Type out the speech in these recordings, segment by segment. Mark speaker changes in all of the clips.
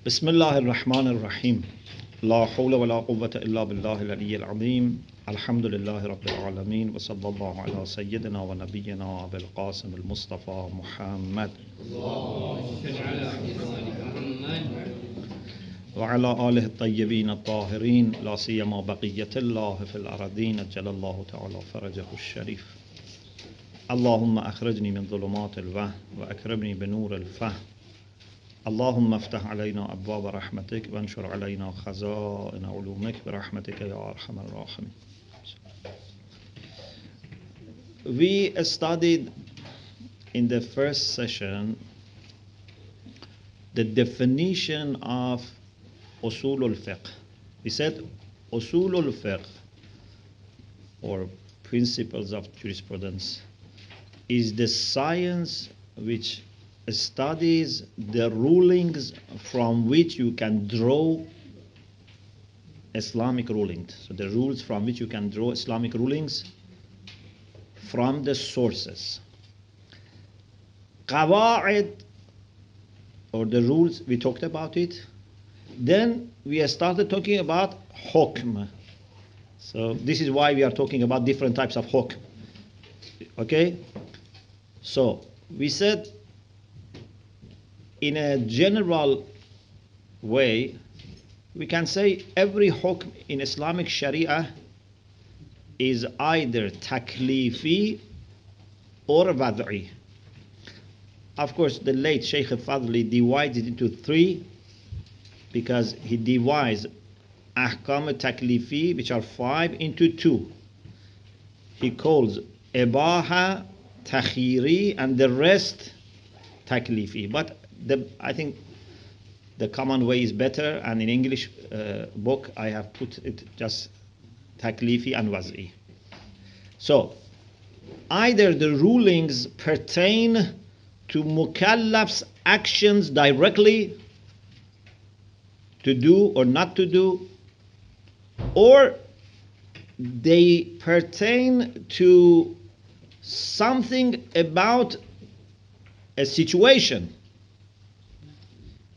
Speaker 1: بسم الله الرحمن الرحيم لا حول ولا قوة إلا بالله العلي العظيم الحمد لله رب العالمين وصلى الله على سيدنا ونبينا أبي القاسم المصطفى محمد وعلى آله الطيبين الطاهرين لا سيما بقية الله في الأرضين أجل الله تعالى فرجه الشريف اللهم أخرجني من ظلمات الوهم وأكرمني بنور الفهم اللهم افتح علينا أبواب رحمتك وانشر علينا خزائن علومك برحمتك يا أرحم الراحمين. We studied in the first session the definition of Usul al-Fiqh. We said Usul al-Fiqh, or principles of jurisprudence, is the science which studies the rulings from which you can draw Islamic rulings. So the rules from which you can draw Islamic rulings from the sources. Qawa'id, or the rules, we talked about it. Then we started talking about hukm. So this is why we are talking about different types of hukm. Okay? So we said in a general way, we can say every hukm in Islamic Sharia is either taklifi or wad'i. Of course, the late Sheikh al-Fadli divides it into three because he divides ahkam taklifi, which are 5, into 2. He calls ibaha, takhiri, and the rest taklifi. But I think the common way is better, and in English book I have put it just taklifi and waz'i. So either the rulings pertain to mukallaf's actions directly, to do or not to do, or they pertain to something about a situation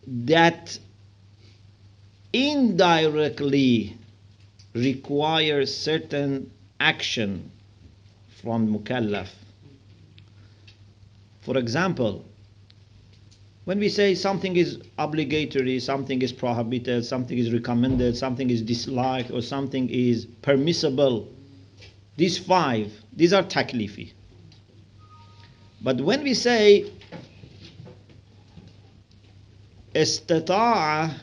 Speaker 1: that indirectly requires certain action from mukallaf. For example, when we say something is obligatory, something is prohibited, something is recommended, something is disliked, or something is permissible, these 5, these are taklifi. But when we say istita'a,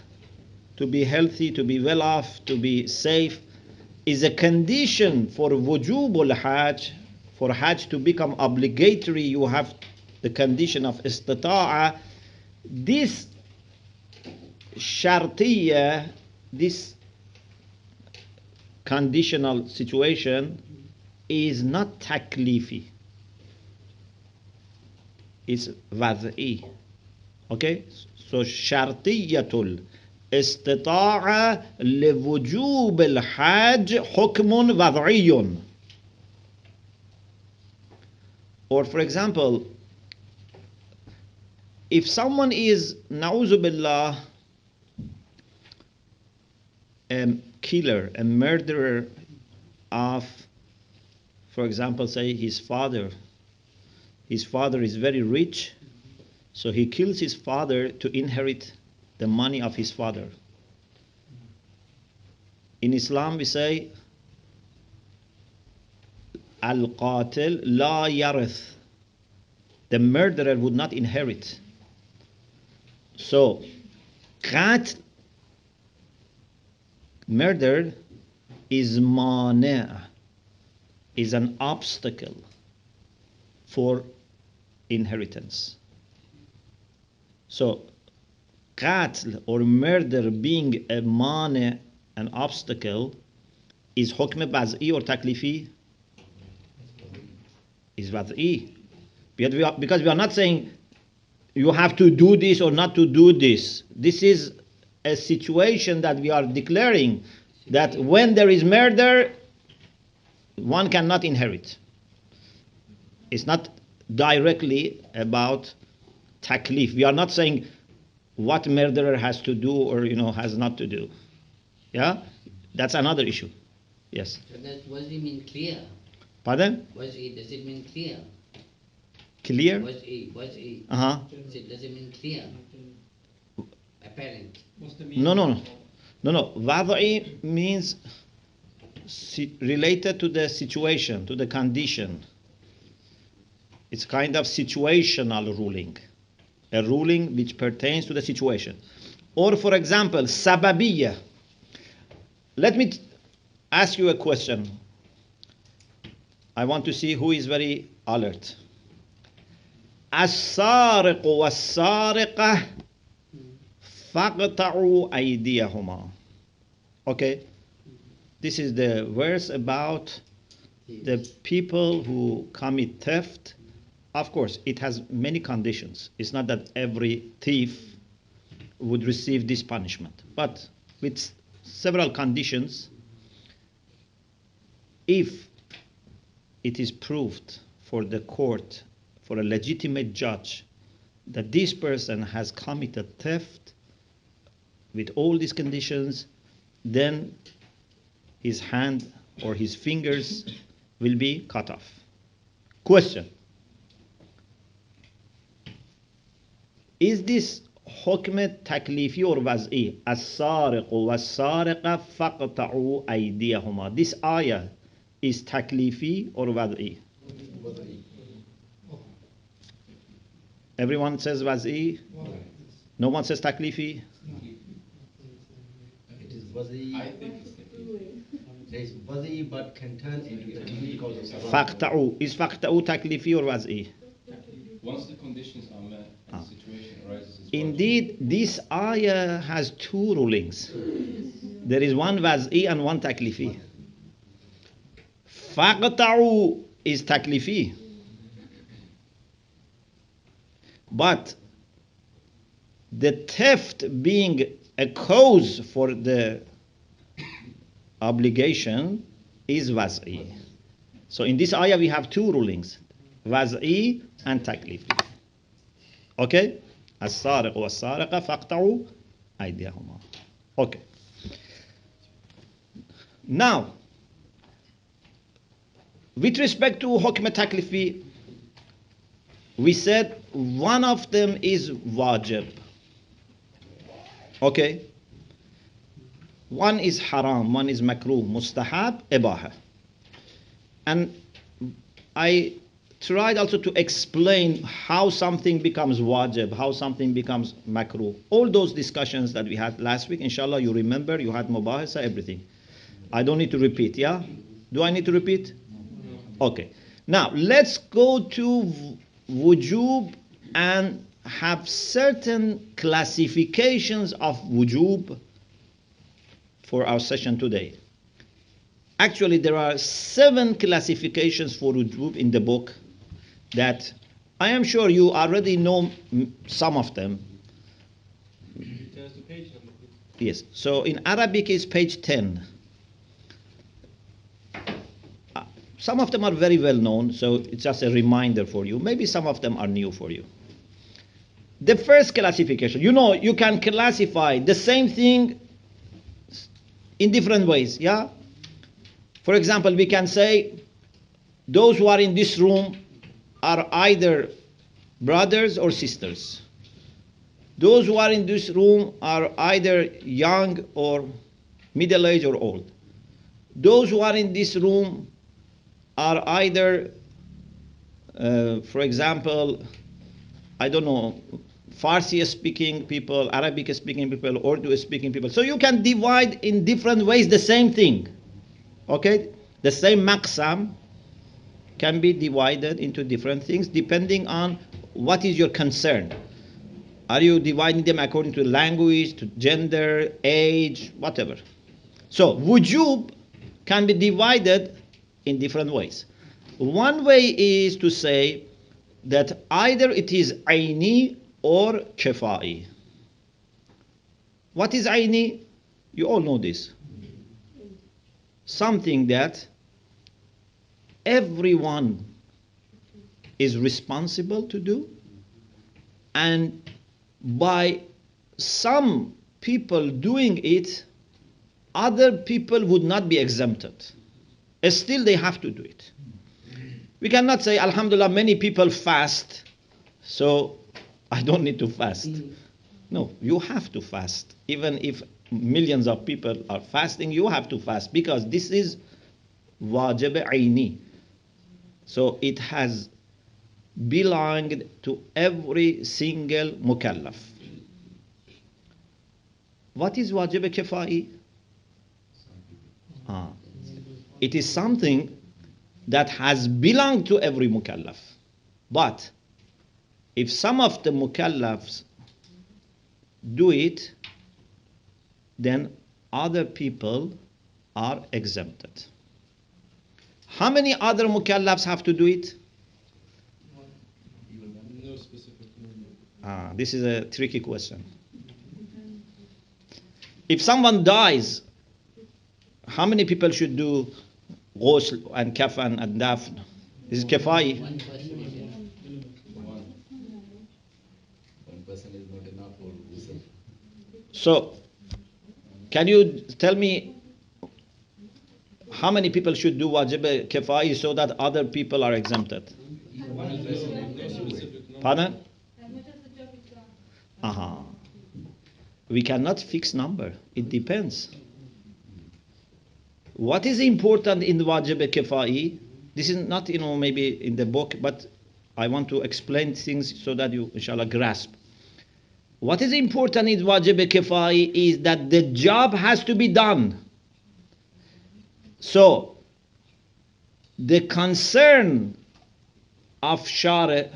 Speaker 1: to be healthy, to be well off, to be safe, is a condition for wujubul hajj. For hajj to become obligatory, you have the condition of istita'a. This shartiyya, this conditional situation, is not taklifi. It's wad'i. Okay? So shartiyatul istita'a liwujub al-hajj hukmun wad'iyun. Or for example, if someone is, na'uzu billah, a killer, a murderer of, for example, say his father is very rich, so he kills his father to inherit the money of his father. In Islam we say al-qatil la yarith, the murderer would not inherit. So qatl, murder, is mani', is an obstacle for inheritance. So qatl, or murder, being a mani', an obstacle, is hukm wad'i or taklifi? Is wad'i. Because we are not saying you have to do this or not to do this. This is a situation that we are declaring that when there is murder, one cannot inherit. It's not directly about taklif. We are not saying what murderer has to do or has not to do. Yeah, that's another issue. Yes.
Speaker 2: So what does it mean clear?
Speaker 1: Pardon?
Speaker 2: Does it mean clear?
Speaker 1: Clear?
Speaker 2: Was it?
Speaker 1: Uh-huh.
Speaker 2: Does it mean clear? Apparent.
Speaker 1: No. Wad'i means related to the situation, to the condition. It's kind of situational ruling, a ruling which pertains to the situation. Or for example, sababiyya. Let me ask you a question. I want to see who is very alert. السارق والسارقة فاقطعوا أيديهما. Okay, this is the verse about the people who commit theft. Of course, it has many conditions. It's not that every thief would receive this punishment, but with several conditions. If it is proved for the court, for a legitimate judge, that this person has committed theft with all these conditions, then his hand or his fingers will be cut off. Question: is this حكم تكليفي or وضعي؟ السارق والسارقة فاقطعوا أيديهما. This ayah is taklifi or waz'i? Everyone says waz'i? No one says taklifi?
Speaker 3: It is waz'i. I think it's waz'i, but can turn into taklifi because of salam.
Speaker 1: Faqta'u. Is faqta'u taklifi or waz'i?
Speaker 4: Once the conditions are met and the situation arises,
Speaker 1: Indeed, this ayah has two rulings. There is one waz'i and one taklifi. Faqta'u is taklifi. But the theft being a cause for the obligation is waz'i. So in this ayah we have two rulings, waz'i and taklifi. Okay? السارق والسارقة فاقطعوا أيديهما. Okay. Now, with respect to hukm taklifi, we said one of them is wajib. Okay? One is haram, one is makruh, mustahab, ibaha. And I tried also to explain how something becomes wajib, how something becomes makruh. All those discussions that we had last week, inshallah, you remember, you had mubahasa, everything. I don't need to repeat, yeah? Do I need to repeat? Okay. Now, let's go to wujub and have certain classifications of wujub for our session today. Actually, there are 7 classifications for wujub in the book that I am sure you already know some of them. Yes, so in Arabic is page 10. Some of them are very well known, so it's just a reminder for you. Maybe some of them are new for you. The first classification, you can classify the same thing in different ways, yeah? For example, we can say those who are in this room are either brothers or sisters. Those who are in this room are either young or middle-aged or old. Those who are in this room are either, for example, I don't know, Farsi-speaking people, Arabic-speaking people, Urdu-speaking people. So you can divide in different ways the same thing. Okay? The same maqsam can be divided into different things depending on what is your concern. Are you dividing them according to language, to gender, age, whatever? So wujub can be divided in different ways. One way is to say that either it is aini or kifai. What is aini? You all know this. Something that everyone is responsible to do, and by some people doing it, other people would not be exempted. Still, they have to do it. We cannot say, Alhamdulillah, many people fast, so I don't need to fast. No, you have to fast. Even if millions of people are fasting, you have to fast because this is wajib aini. So it has belonged to every single mukallaf. What is wajib kifai? It is something that has belonged to every mukallaf. But if some of the mukallafs do it, then other people are exempted. How many other mukallafs have to do it?
Speaker 4: No specific number.
Speaker 1: This is a tricky question. If someone dies, how many people should do ghusl and kafan and dafn? This is kifai.
Speaker 2: One person is enough.
Speaker 3: One person is not enough for ghusl.
Speaker 1: So, can you tell me how many people should do wajib kifai so that other people are exempted?
Speaker 4: No specific number.
Speaker 1: Pardon? We cannot fix number. It depends. What is important in the wajib kifai? This is not, maybe in the book, but I want to explain things so that you, inshallah, grasp. What is important in wajib kifai is that the job has to be done. So, the concern of Shari',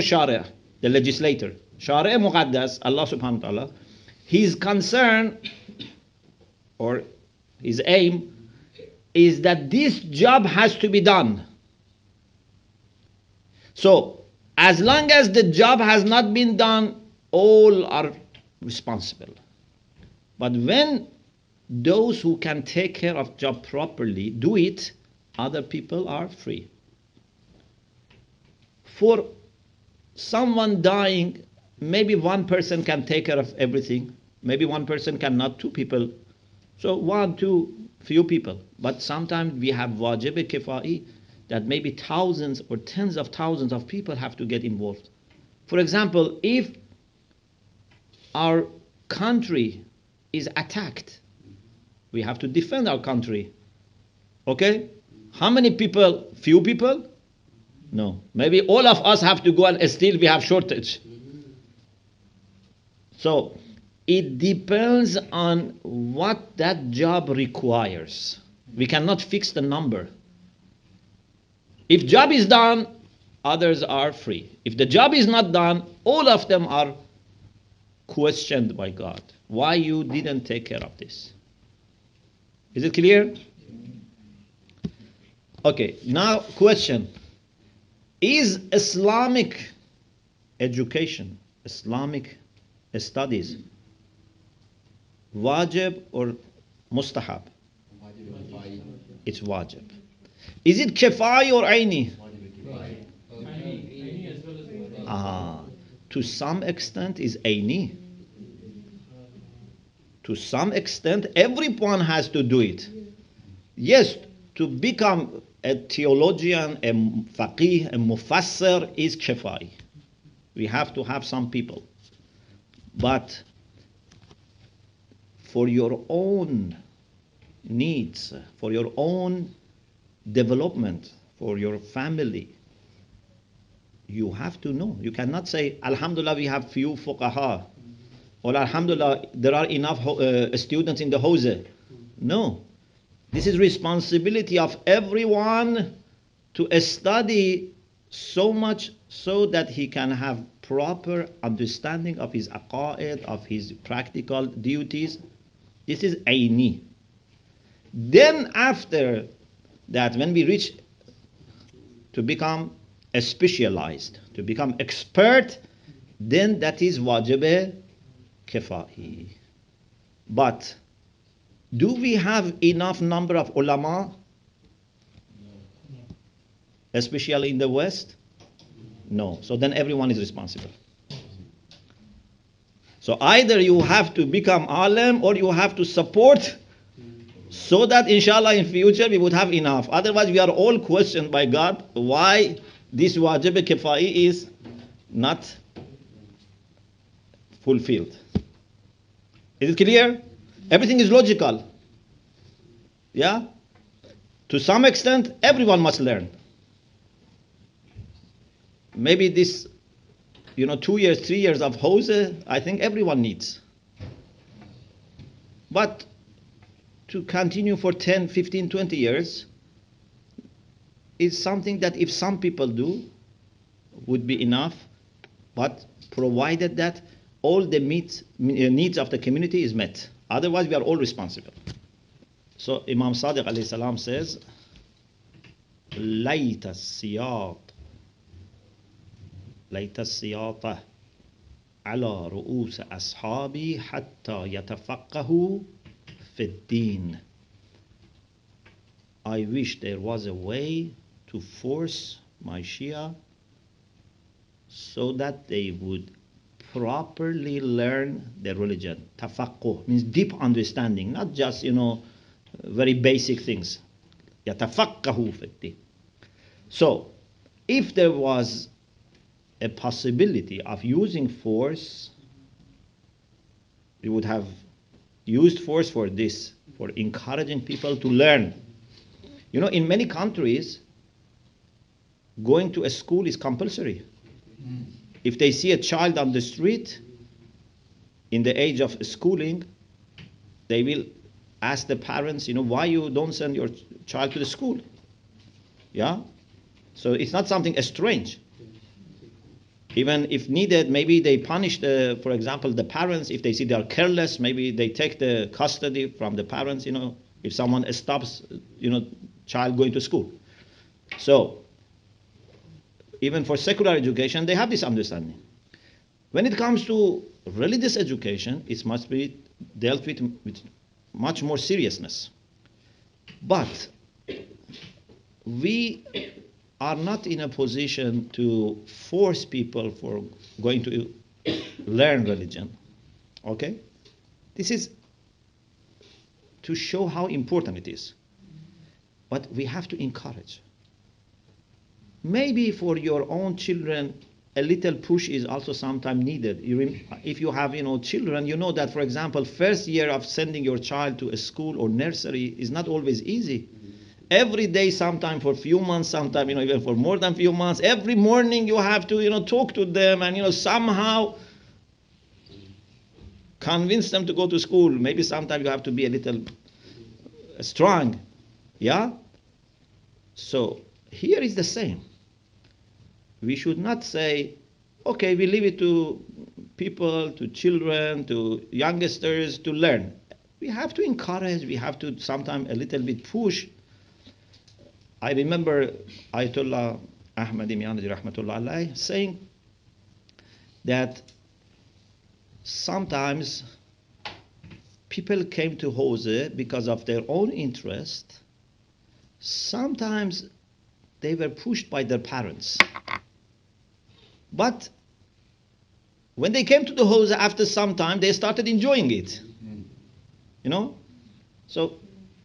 Speaker 1: Shari', the legislator, Shari' Muqaddas, Allah subhanahu wa ta'ala, his concern or his aim is that this job has to be done. So, as long as the job has not been done, all are responsible. But when those who can take care of job properly do it, other people are free. For someone dying, maybe one person can take care of everything. Maybe one person cannot, two people. So one, two, few people. But sometimes we have wajib kifai that maybe thousands or tens of thousands of people have to get involved. For example, if our country is attacked, we have to defend our country. Okay? How many people? Few people? No. Maybe all of us have to go and still we have shortage. So, it depends on what that job requires. We cannot fix the number. If job is done, others are free. If the job is not done, all of them are questioned by God. Why you didn't take care of this? Is it clear? Okay, now question. Is Islamic education, Islamic studies, wajib or mustahab? It's wajib. Is it kifai or aini? To some extent is aini. To some extent, everyone has to do it. Yes, to become a theologian, a faqih, a mufassir is kifai. We have to have some people. But for your own needs, for your own development, for your family, you have to know. You cannot say, Alhamdulillah, we have few fuqaha, or Alhamdulillah, there are enough students in the hawza. No. This is responsibility of everyone to study so much so that he can have proper understanding of his aqaid, of his practical duties. This is aini. Then after that, when we reach to become specialized, to become expert, then that is wajib kifai. But do we have enough number of ulama, especially in the West? No. So then everyone is responsible. So either you have to become alim or you have to support, so that inshallah in future we would have enough. Otherwise we are all questioned by God why this wajib kifai is not fulfilled. Is it clear? Everything is logical. Yeah? To some extent, everyone must learn. Maybe this, 2 years, 3 years of hose, I think everyone needs. But to continue for 10, 15, 20 years is something that if some people do, would be enough, but provided that all the needs of the community is met. Otherwise, we are all responsible. So Imam Sadiq alayhi salam says, لَيْتَ السِّيَاطَ عَلَى رُؤُوسِ أَصْحَابِي حَتَّى يَتَفَقَّهُوا فِي الدِّينِ. I wish there was a way to force my Shia so that they would properly learn the religion. Tafaqquh means deep understanding, not just, very basic things. يَتَفَقَّهُوا فِي الدِّينِ. So, if there was a possibility of using force, we would have used force for this, for encouraging people to learn. In many countries, going to a school is compulsory. If they see a child on the street in the age of schooling, they will ask the parents, why you don't send your child to the school? Yeah? So it's not something strange. Even if needed, maybe they punish, for example, the parents. If they see they are careless, maybe they take the custody from the parents, if someone stops, child going to school. So, even for secular education, they have this understanding. When it comes to religious education, it must be dealt with much more seriousness. But we are not in a position to force people for going to learn religion. Okay? This is to show how important it is. But we have to encourage. Maybe for your own children, a little push is also sometimes needed. If you have, children, you know that, for example, first year of sending your child to a school or nursery is not always easy. Every day, sometime for a few months, sometime, even for more than a few months, every morning you have to, talk to them and, somehow convince them to go to school. Maybe sometimes you have to be a little strong. Yeah? So here is the same. We should not say, okay, we leave it to people, to children, to youngsters to learn. We have to encourage, we have to sometimes a little bit push. I remember Ayatollah Ahmad Mianji Rahmatullah Alayh saying that sometimes people came to Hose because of their own interest. Sometimes they were pushed by their parents. But when they came to the Hose after some time, they started enjoying it. So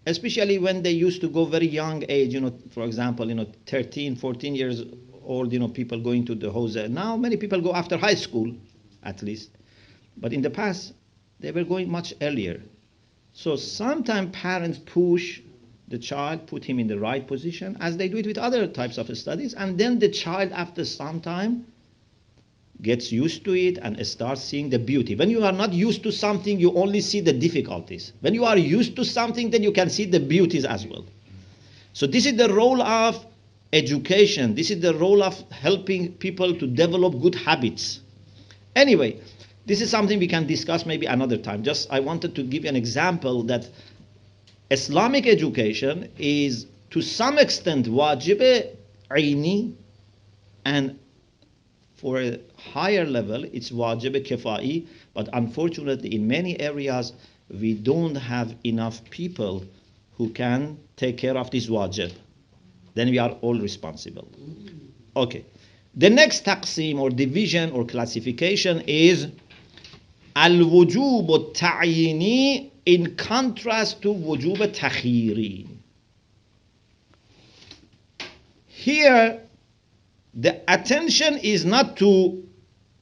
Speaker 1: especially when they used to go very young age, for example, 13, 14 years old, people going to the Hose. Now many people go after high school, at least. But in the past, they were going much earlier. So sometimes parents push the child, put him in the right position, as they do it with other types of studies, and then the child, after some time, gets used to it and starts seeing the beauty. When you are not used to something, you only see the difficulties. When you are used to something, then you can see the beauties as well. So this is the role of education. This is the role of helping people to develop good habits. Anyway, this is something we can discuss maybe another time. Just I wanted to give you an example that Islamic education is to some extent wajib aini, and for a higher level it's wajib kifai, but unfortunately in many areas we don't have enough people who can take care of this wajib. Then we are all responsible. Okay. The next taqsim or division or classification is al-wujub al-ta'yini in contrast to wujub al-takhiri. Here, the attention is not to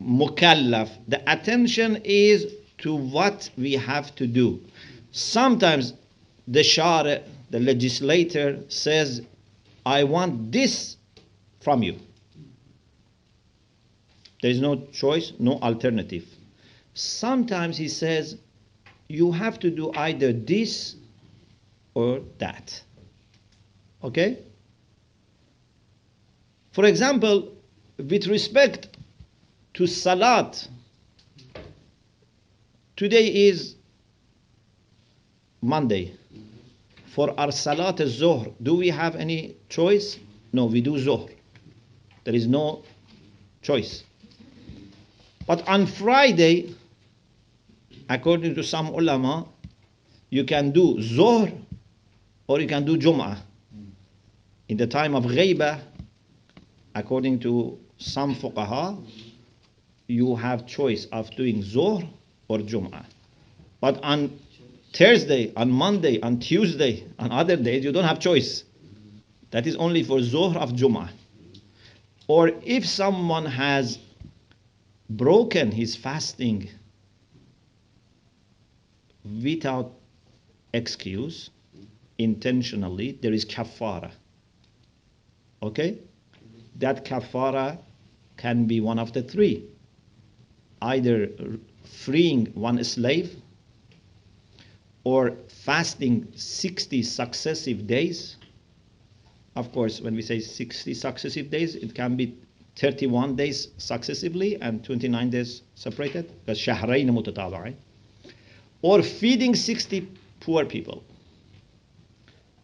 Speaker 1: mukallaf. The attention is to what we have to do. Sometimes the shari', the legislator, says, I want this from you. There is no choice, no alternative. Sometimes he says, you have to do either this or that. Okay? For example, with respect to salat, today is Monday. For our salat al-zuhr, do we have any choice? No, we do zuhr. There is no choice. But on Friday, according to some ulama, you can do zuhr or you can do jum'ah. In the time of ghaibah, according to some fuqaha, you have choice of doing zuhr or jum'ah. But on Thursday, on Monday, on Tuesday, on other days, you don't have choice. That is only for zuhr of jum'ah. Or if someone has broken his fasting without excuse, intentionally, there is kafara. Okay? That kafara can be one of the three. Either freeing one slave, or fasting 60 successive days. Of course, when we say 60 successive days, it can be 31 days successively and 29 days separated, because shahrayn mutatabi'ain. Or feeding 60 poor people.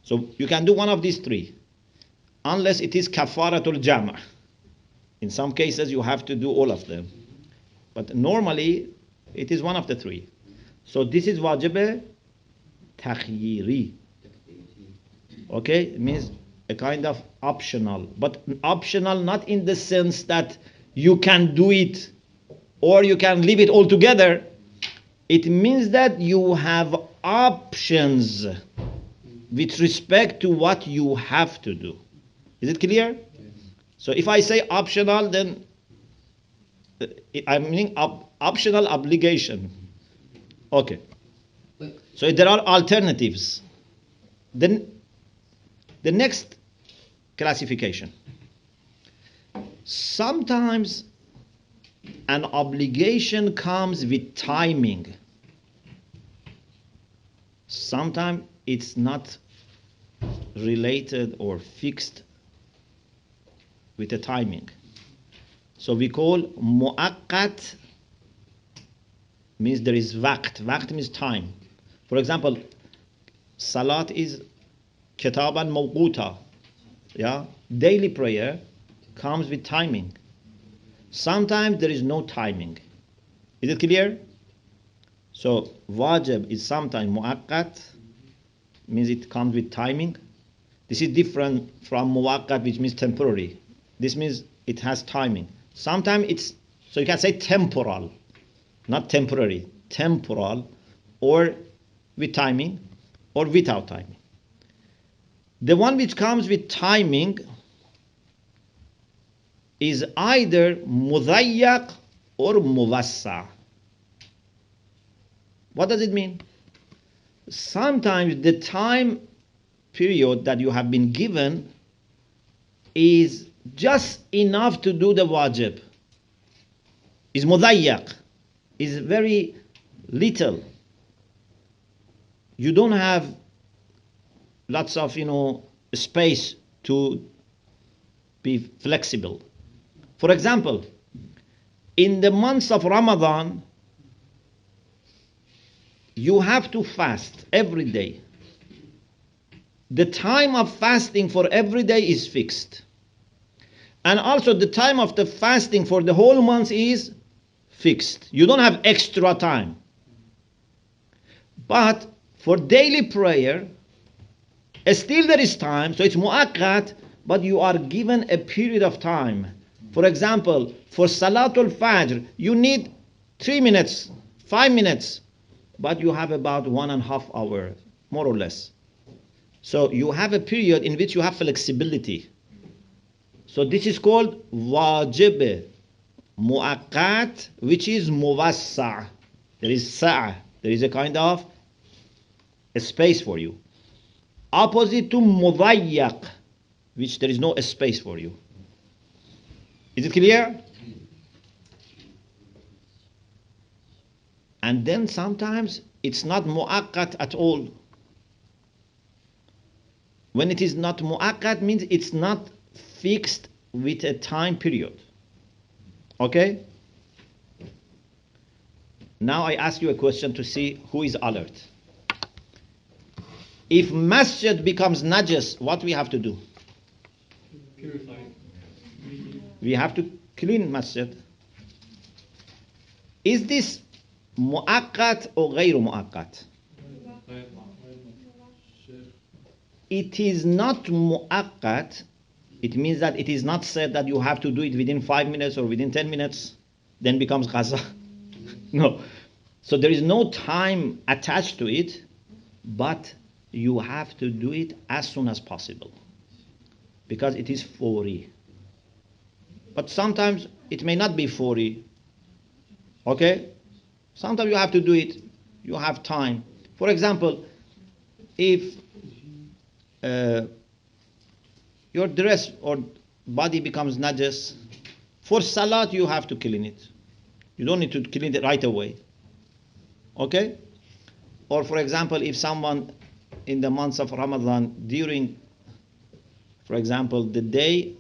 Speaker 1: So you can do one of these three, unless it is kafaratul jama'. In some cases, you have to do all of them. But normally, it is one of the three. So this is wajib takhyiri. Okay, it means a kind of optional. But optional not in the sense that you can do it or you can leave it altogether. It means that you have options with respect to what you have to do. Is it clear? So if I say optional, then I mean optional obligation. Okay. So there are alternatives. Then the next classification. Sometimes an obligation comes with timing. Sometimes it's not related or fixed with a timing. So we call mu'aqqat, means there is waqt. Waqt means time. For example, salat is kitaban mawquta. Yeah, daily prayer comes with timing. Sometimes there is no timing. Is it clear? So wajib is sometimes mu'aqqat, means it comes with timing. This is different from muwaqqat, which means temporary. This means it has timing. Sometimes it's, so you can say temporal, not temporary, temporal, or with timing, or without timing. The one which comes with timing is either mudayyak or muwassa. What does it mean? Sometimes the time period that you have been given is just enough to do the wajib. Is mudayyak, is very little. You don't have lots of space to be flexible. For example, in the months of Ramadan, you have to fast every day. The time of fasting for every day is fixed. And also the time of the fasting for the whole month is fixed. You don't have extra time. But for daily prayer, still there is time, so it's mu'aqqat, but you are given a period of time. For example, for Salatul Fajr, you need 3 minutes 5 minutes, but you have about 1.5 hours, more or less. So you have a period in which you have flexibility. So this is called wajib muaqqat, which is muwassa'. There is sa'a. There is a kind of a space for you. Opposite to mudayyaq, which there is no space for you. Is it clear? And then sometimes it's not muaqqat at all. When it is not muaqqat means it's not fixed with a time period. Okay? Now I ask you a question to see who is alert. If masjid becomes najas, what we have to do?
Speaker 5: Purify.
Speaker 1: We have to clean masjid. Is this muaqqat or ghayru muaqqat? It is not muaqqat. It means that it is not said that you have to do it within 5 minutes or within 10 minutes, then becomes qaza. No. So there is no time attached to it, but you have to do it as soon as possible because it is fawri. But sometimes it may not be fawri. Okay? Sometimes you have to do it, you have time. For example, if your dress or body becomes najas, for salat you have to clean it. You don't need to clean it right away. Okay? Or for example, if someone in the months of Ramadan during, for example, the day,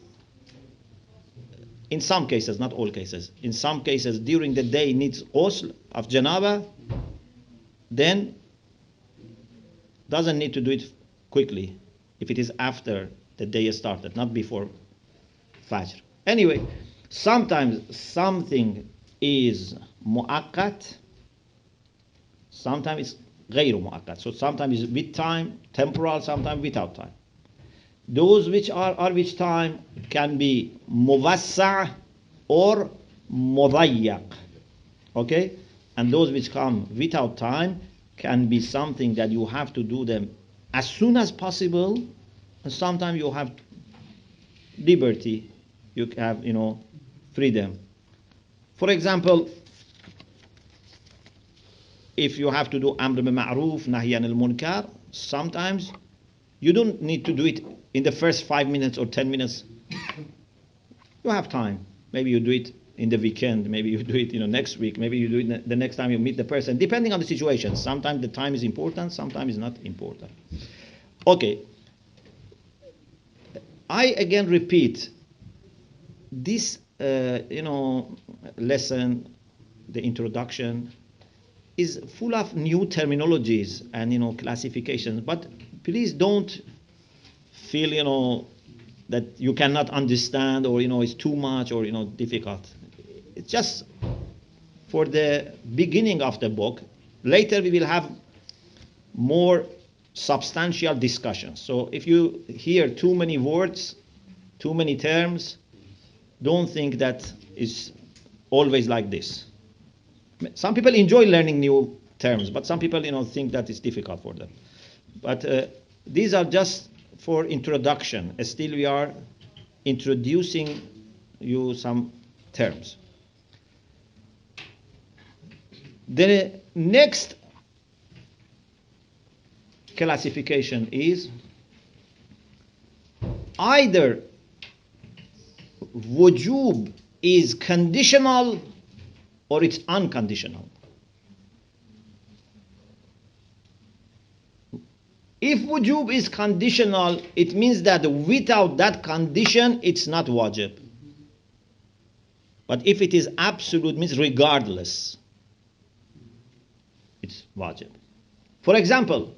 Speaker 1: in some cases, not all cases, in some cases during the day needs ghusl of janaba, then doesn't need to do it quickly if it is after the day started, not before Fajr. Anyway, sometimes something is muaqqat, sometimes it's ghayru muaqqat. So sometimes it's with time, temporal, sometimes without time. Those which are with time can be muwassa' or mudayyaq. Okay? And those which come without time can be something that you have to do them as soon as possible, and sometimes you have liberty, you have, freedom. For example, if you have to do amr bil ma'ruf, nahy anil munkar, sometimes you don't need to do it in the first 5 minutes or 10 minutes. You have time. Maybe you do it in the weekend, maybe you do it next week, maybe you do it the next time you meet the person, depending on the situation. Sometimes the time is important, sometimes it's not important. Okay. I again repeat, this lesson, the introduction, is full of new terminologies and classifications, but please don't feel that you cannot understand or it's too much or difficult. It's just for the beginning of the book. Later we will have more substantial discussions. So if you hear too many words, too many terms, don't think that it's always like this. Some people enjoy learning new terms, but some people think that it's difficult for them. But these are just for introduction. Still we are introducing you some terms. The next classification is either wujub is conditional or it's unconditional. If wujub is conditional, it means that without that condition, it's not wajib. But if it is absolute, means regardless, it's wajib. For example,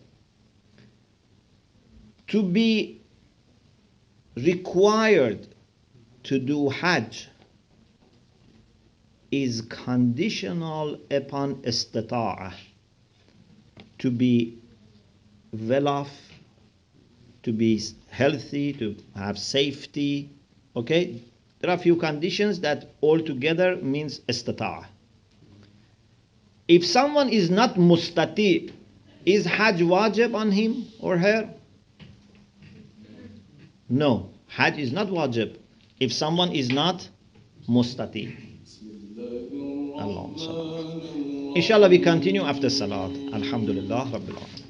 Speaker 1: to be required to do Hajj is conditional upon istita'ah, to be well off, to be healthy, to have safety. Okay? There are a few conditions that altogether means istita'ah. If someone is not mustati, is Hajj wajib on him or her? No, Hajj is not wajib if someone is not mustati. Allah. Inshallah we continue after Salat. Alhamdulillah Rabbil Alamin.